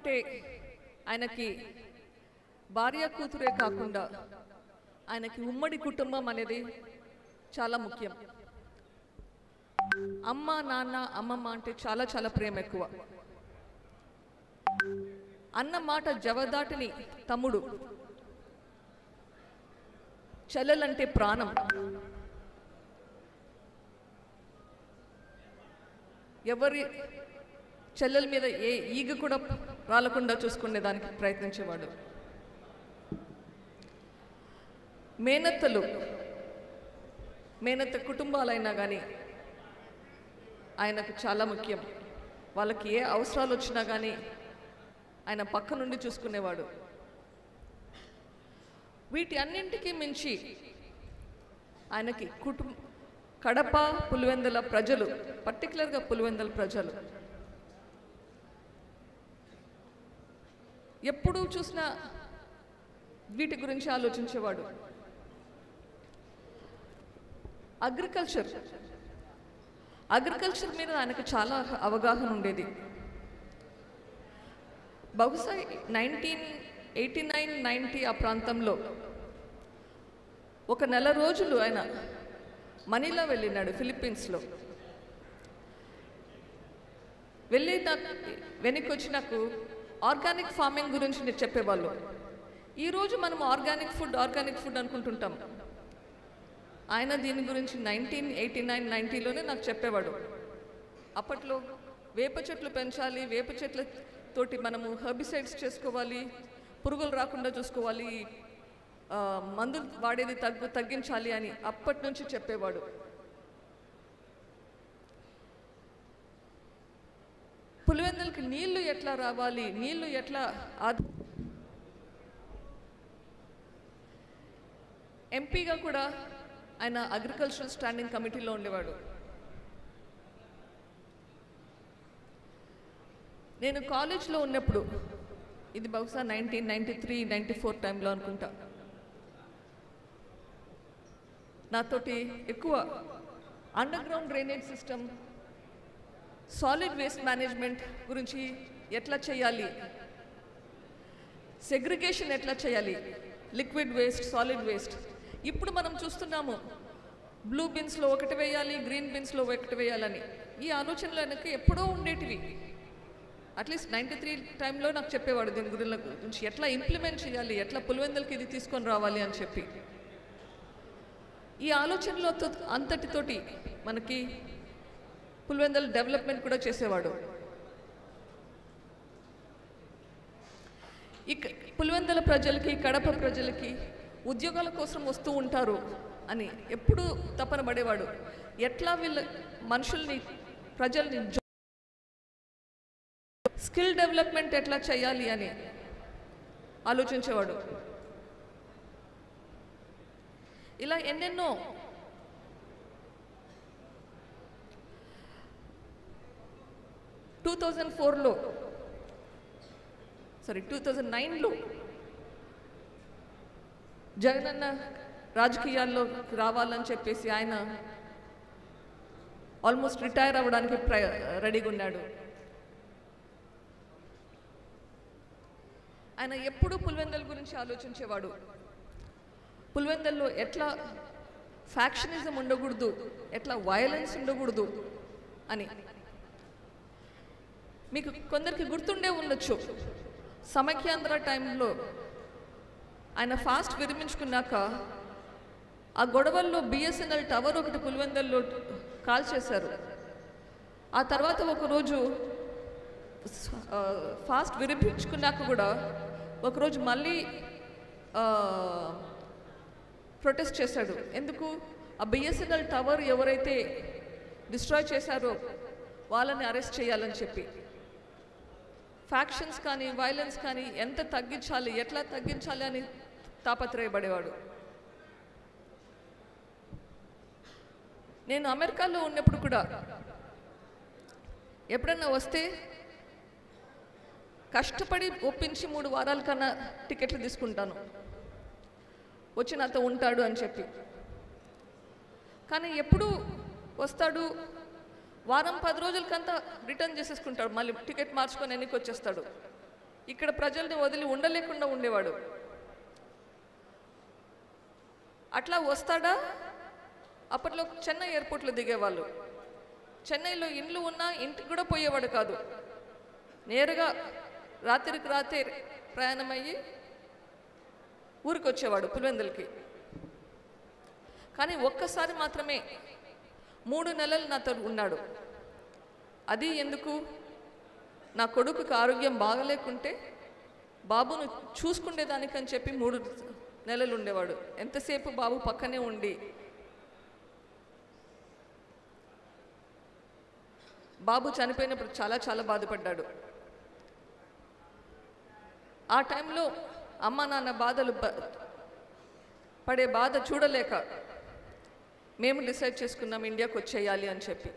అంటే ఆయనకి భార్య కూతురే కాకుండా ఆయనకి ఉమ్మడి కుటుంబం అనేది చాలా ముఖ్యం. అమ్మ నాన్న అమ్మమ్మ అంటే చాలా చాలా ప్రేమ ఎక్కువ. అన్న మాట జవదాటిని తమ్ముడు, చెల్లెలంటే ప్రాణం. ఎవరి చెల్లెల మీద ఏ ఈగ కూడా రాలకుండా చూసుకునే దానికి ప్రయత్నించేవాడు. మేనత్త కుటుంబాలైనా కానీ ఆయనకు చాలా ముఖ్యం. వాళ్ళకి ఏ అవసరాలు వచ్చినా కానీ ఆయన పక్క నుండి చూసుకునేవాడు. వీటి అన్నింటికీ మించి ఆయనకి కడప పులివెందుల ప్రజలు, పర్టికులర్గా పులివెందుల ప్రజలు ఎప్పుడూ చూసినా వీటి గురించి ఆలోచించేవాడు. అగ్రికల్చర్ మీద ఆయనకు చాలా అవగాహన ఉండేది. బహుశా 1989-90 ఆ ప్రాంతంలో ఒక నెల రోజులు ఆయన మనీలా వెళ్ళినాడు, ఫిలిప్పీన్స్లో. వెళ్ళి వెనక్కి వచ్చి నాకు ఆర్గానిక్ ఫార్మింగ్ గురించి నేను చెప్పేవాళ్ళు. ఈరోజు మనం ఆర్గానిక్ ఫుడ్ అనుకుంటుంటాం. ఆయన దీని గురించి 1989-90లోనే నాకు చెప్పేవాడు. అప్పట్లో వేప చెట్లు పెంచాలి, వేప చెట్లతోటి మనము హెర్బిసైడ్స్ చేసుకోవాలి, పురుగులు రాకుండా చూసుకోవాలి, మందులు వాడేది తగ్గించాలి అని అప్పటి నుంచి చెప్పేవాడు. పులివెందులకి నీళ్లు ఎట్లా రావాలి, నీళ్లు ఎట్లా ఎంపీగా కూడా ఆయన అగ్రికల్చరల్ స్టాండింగ్ కమిటీలో ఉండేవాడు. నేను కాలేజ్లో ఉన్నప్పుడు, ఇది బహుశా 1993-94 టైంలో అనుకుంటా, నాతోటి ఎక్కువ under ground drainage system, solid waste management గురించి ఎట్లా చేయాలి, సెగ్రిగేషన్ ఎట్లా చేయాలి, లిక్విడ్ వేస్ట్, సాలిడ్ వేస్ట్. ఇప్పుడు మనం చూస్తున్నాము బ్లూ బిన్స్లో ఒకటి వేయాలి, గ్రీన్ బిన్స్లో ఒకటి వేయాలని. ఈ ఆలోచనలు ఆయనకి ఎప్పుడో ఉండేటివి. అట్లీస్ట్ 93 టైంలో నాకు చెప్పేవాడు దీని గురించి ఎట్లా ఇంప్లిమెంట్ చేయాలి, ఎట్లా పులివెందులకి ఇది తీసుకొని రావాలి అని చెప్పి. ఈ ఆలోచనలో అంతటితోటి మనకి పులివెందుల డెవలప్మెంట్ కూడా చేసేవాడు. పులివెందుల ప్రజలకి, కడప ప్రజలకి ఉద్యోగాల కోసం వస్తూ ఉంటారు అని ఎప్పుడూ తపన పడేవాడు. ఎట్లా వీళ్ళ మనుషుల్ని, ప్రజల్ని స్కిల్ డెవలప్మెంట్ ఎట్లా చేయాలి అని ఆలోచించేవాడు. ఇలా ఎన్నెన్నో 2009లో జగనన్న రాజకీయాల్లో రావాలని చెప్పేసి ఆయన ఆల్మోస్ట్ రిటైర్ అవ్వడానికి రెడీగా ఉన్నాడు. ఆయన ఎప్పుడూ పులివెందుల గురించి ఆలోచించేవాడు. పులివెందుల్లో ఎట్లా ఫ్యాక్షనిజం ఉండకూడదు, ఎట్లా వైలెన్స్ ఉండకూడదు అని. మీకు కొందరికి గుర్తుండే ఉండొచ్చు, సమైక్యాంధ్ర టైంలో ఆయన ఫాస్ట్ విరమించుకున్నాక ఆ గొడవల్లో బిఎస్ఎన్ఎల్ టవర్ ఒకటి పులివెందుల్లో కాల్ చేశారు. ఆ తర్వాత ఒకరోజు ఫాస్ట్ విరమించుకున్నాక కూడా ఒకరోజు మళ్ళీ ప్రొటెస్ట్ చేశాడు. ఎందుకు? ఆ బిఎస్ఎన్ఎల్ టవర్ ఎవరైతే డిస్ట్రాయ్ చేశారో వాళ్ళని అరెస్ట్ చేయాలని చెప్పి. ఫ్యాక్షన్స్ కానీ, వైలెన్స్ కానీ ఎంత తగ్గించాలి, ఎట్లా తగ్గించాలి అని తాపత్రయపడేవాడు. నేను అమెరికాలో ఉన్నప్పుడు కూడా ఎప్పుడన్నా వస్తే కష్టపడి ఒప్పించి 3 వారాల కన్నా టికెట్లు తీసుకుంటాను, వచ్చి నాతో ఉంటాడు అని చెప్పి. కానీ ఎప్పుడు వస్తాడు, వారం 10 రోజులకంతా రిటర్న్ చేసేసుకుంటాడు, మళ్ళీ టికెట్ మార్చుకొని వెనక్కి వచ్చేస్తాడు. ఇక్కడ ప్రజల్ని వదిలి ఉండలేకుండా ఉండేవాడు. అట్లా వస్తాడా? అప్పట్లో చెన్నై ఎయిర్పోర్ట్లో దిగేవాళ్ళు. చెన్నైలో ఇండ్లు ఉన్నా ఇంటికి కూడా పోయేవాడు కాదు. నేరుగా రాత్రికి రాత్రి ప్రయాణమయ్యి ఊరికి వచ్చేవాడు పులివెందులకి. కానీ ఒక్కసారి మాత్రమే 3 నెలలు నాతో ఉన్నాడు. అది ఎందుకు? నా కొడుకుకి ఆరోగ్యం బాగలేకుంటే బాబును చూసుకునేదానికని చెప్పి 3 నెలలు ఉండేవాడు. ఎంతసేపు బాబు పక్కనే ఉండి బాబు చనిపోయినప్పుడు చాలా చాలా బాధపడ్డాడు. ఆ టైంలో అమ్మ నాన్న బాధలు పడే బాధ చూడలేక మేము డిసైడ్ చేసుకున్నాం ఇండియాకి వచ్చేయాలి అని చెప్పి.